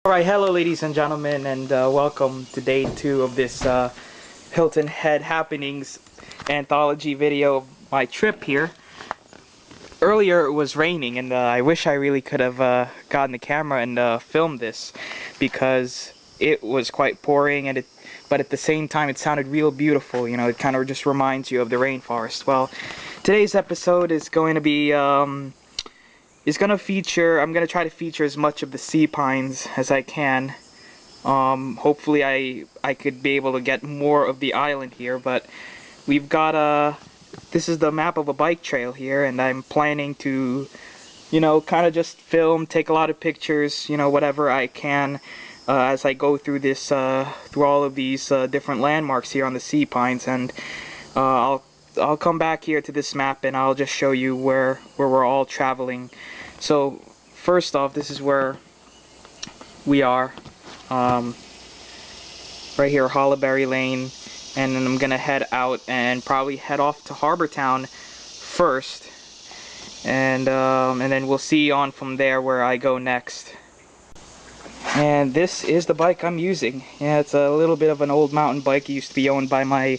Alright, hello ladies and gentlemen, and welcome to day 2 of this Hilton Head Happenings anthology video of my trip here. Earlier it was raining, and I wish I really could have gotten the camera and filmed this, because it was quite pouring, but at the same time it sounded real beautiful. You know, it kind of just reminds you of the rainforest. Well, today's episode is going to be I'm gonna try to feature as much of the sea pines as I can. Hopefully I could be able to get more of the island here, but we've got this is the map of a bike trail here, and I'm planning to, you know, kind of just film, take a lot of pictures, you know, whatever I can as I go through this through all of these different landmarks here on the sea pines, and I'll come back here to this map and I'll just show you where we're all traveling. So first off, this is where we are, right here, Hollyberry Lane, and then I'm gonna head out and probably head off to Harbour Town first, and then we'll see on from there where I go next. And this is the bike I'm using. Yeah, it's a little bit of an old mountain bike. It used to be owned by my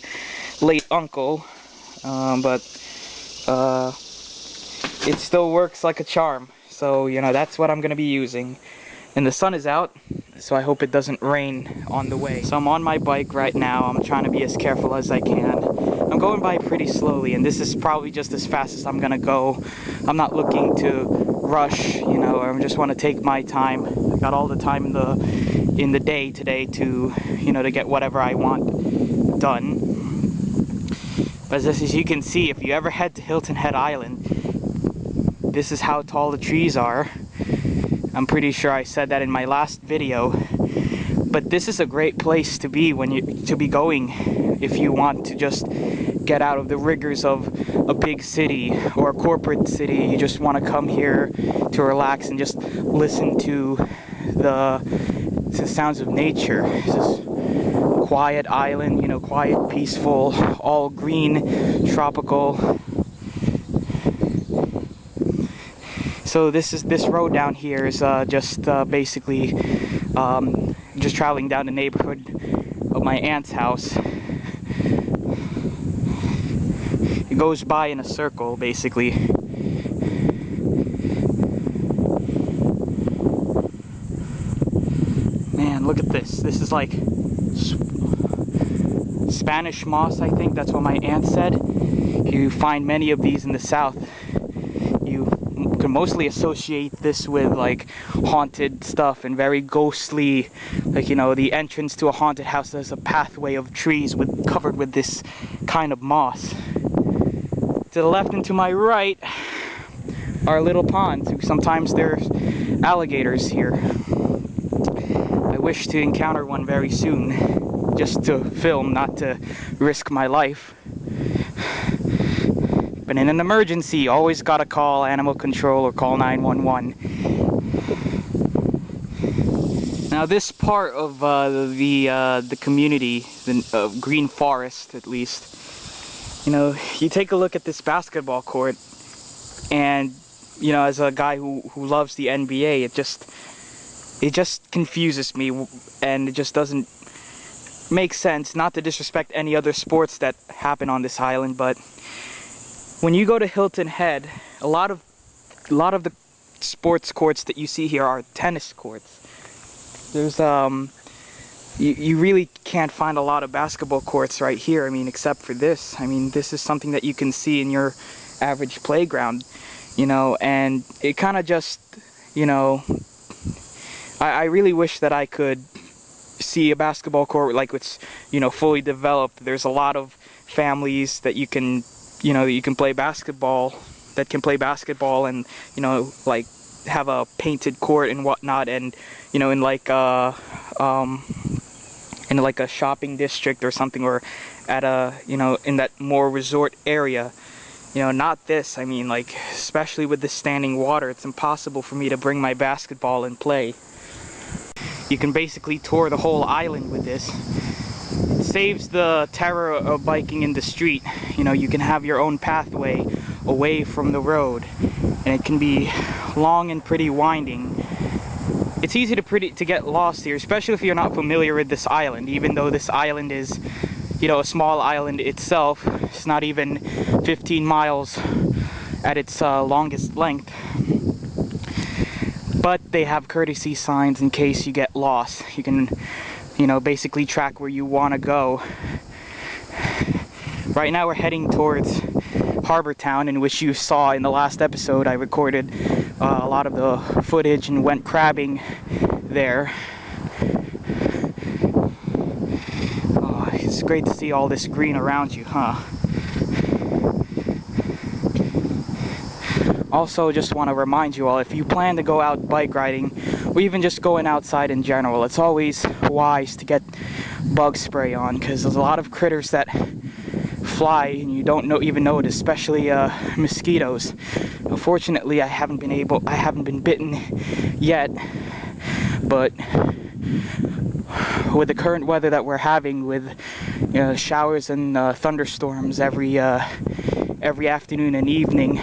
late uncle. But it still works like a charm, so you know, that's what I'm gonna be using. And the sun is out, so I hope it doesn't rain on the way. So I'm on my bike right now. I'm trying to be as careful as I can. I'm going by pretty slowly, and this is probably just as fast as I'm gonna go. I'm not looking to rush, you know, I just want to take my time. I got all the time in the day today to, you know, to get whatever I want done. But as you can see, if you ever head to Hilton Head Island, this is how tall the trees are. I'm pretty sure I said that in my last video. But this is a great place to be going if you want to just get out of the rigors of a big city or a corporate city. You just want to come here to relax and just listen to the sounds of nature. Quiet island, you know, quiet, peaceful, all green, tropical. So this road down here is just basically just traveling down the neighborhood of my aunt's house. It goes by in a circle, basically. Man, look at this. This is like Spanish moss, I think that's what my aunt said. You find many of these in the south. You can mostly associate this with like haunted stuff and very ghostly, like, you know, the entrance to a haunted house, there's a pathway of trees covered with this kind of moss. To the left and to my right are little ponds. Sometimes there's alligators here. I wish to encounter one very soon, just to film, not to risk my life. But in an emergency, always gotta call animal control or call 911. Now this part of the community, the green forest at least, you know, you take a look at this basketball court, and you know, as a guy who loves the NBA, it just confuses me, and it just doesn't make sense. Not to disrespect any other sports that happen on this island, but when you go to Hilton Head, a lot of the sports courts that you see here are tennis courts. There's you really can't find a lot of basketball courts right here. I mean, except for this. I mean, this is something that you can see in your average playground, you know, and it kind of just, you know, I really wish that I could see a basketball court like it's, you know, fully developed. There's a lot of families that you can, you know, you can play basketball, that can play basketball, and, you know, like have a painted court and whatnot, and, you know, in like a shopping district or something, or at a, you know, in that more resort area. You know, not this. I mean, like, especially with the standing water, it's impossible for me to bring my basketball and play. You can basically tour the whole island with this. It saves the terror of biking in the street. You know, you can have your own pathway away from the road, and it can be long and pretty winding. it's easy to get lost here, especially if you're not familiar with this island. Even though this island is, you know, a small island itself, it's not even 15 miles at its longest length. But they have courtesy signs in case you get lost. You can, you know, basically track where you want to go. Right now we're heading towards Harbour Town, in which you saw in the last episode I recorded a lot of the footage and went crabbing there. Oh, it's great to see all this green around you, huh? Also, just want to remind you all, if you plan to go out bike riding, or even just going outside in general, it's always wise to get bug spray on, because there's a lot of critters that fly and you don't even notice, especially mosquitoes. Unfortunately, I haven't been bitten yet, but with the current weather that we're having, with, you know, showers and thunderstorms every afternoon and evening,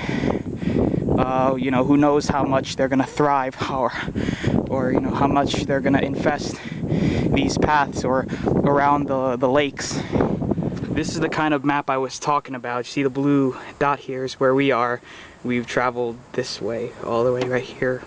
you know, who knows how much they're gonna thrive, or you know, how much they're gonna infest these paths or around the lakes. This is the kind of map I was talking about. You see the blue dot here is where we are. We've traveled this way, all the way right here.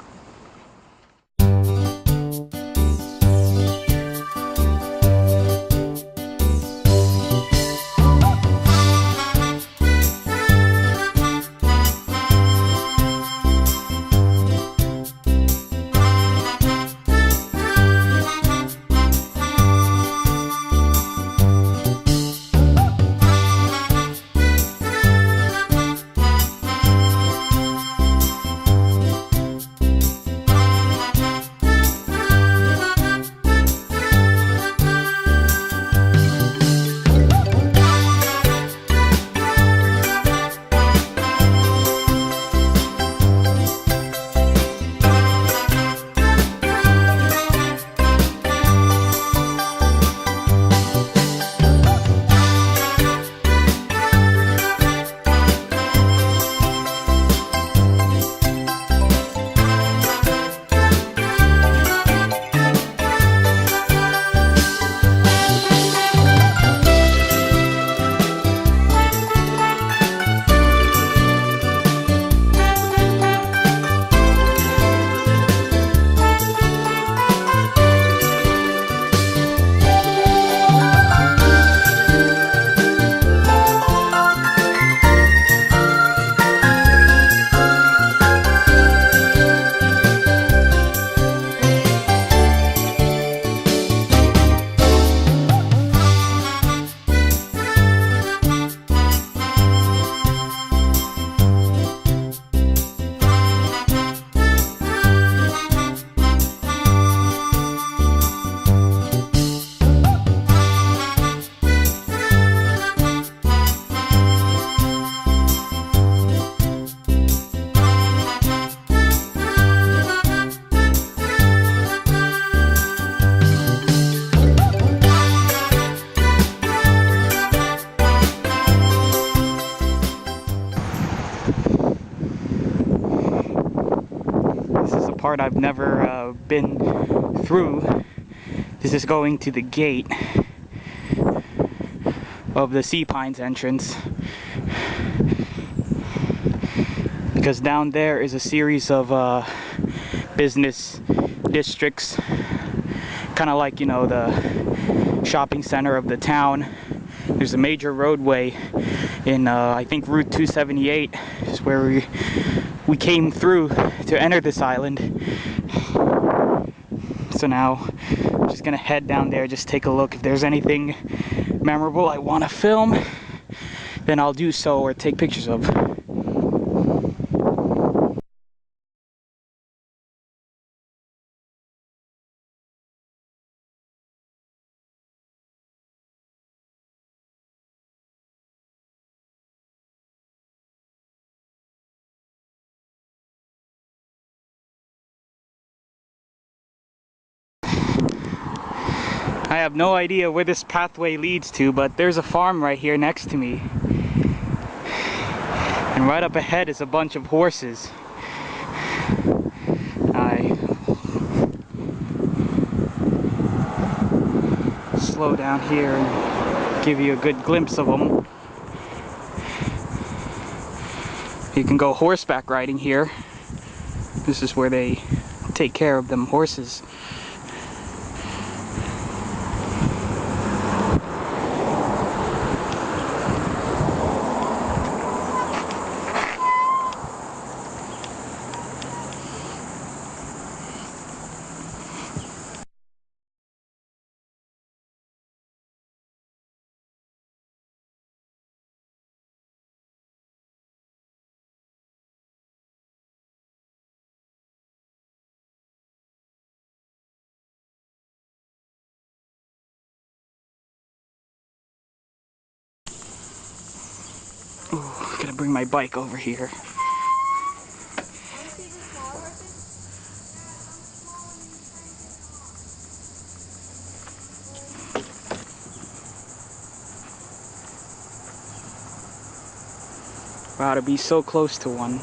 Part I've never been through. This is going to the gate of the Sea Pines entrance, because down there is a series of business districts, kind of like, you know, the shopping center of the town. There's a major roadway in I think Route 278 is where we came through to enter this island. So now I'm just gonna head down there, just take a look. If there's anything memorable I want to film, then I'll do so, or take pictures of. I have no idea where this pathway leads to, but there's a farm right here next to me. And right up ahead is a bunch of horses. slow down here and give you a good glimpse of them. You can go horseback riding here. This is where they take care of them horses. Ooh, gonna bring my bike over here. Wow, to be so close to one.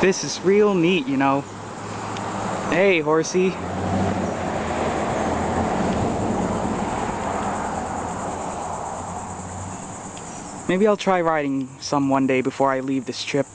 This is real neat, you know. Hey, horsey. Maybe I'll try riding some one day before I leave this trip.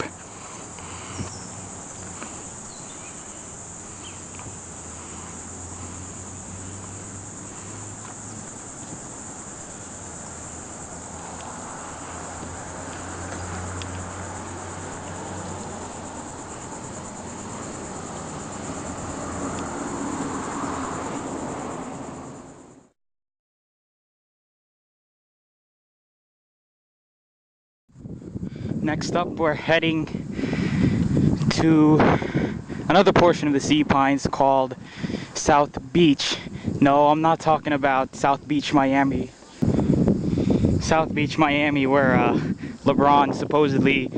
Next up, we're heading to another portion of the Sea Pines called South Beach. No, I'm not talking about South Beach, Miami. South Beach, Miami, where LeBron supposedly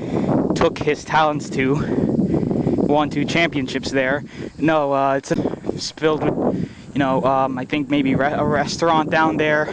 took his talents to. Won 2 championships there. No, it's filled with, you know, I think maybe a restaurant down there.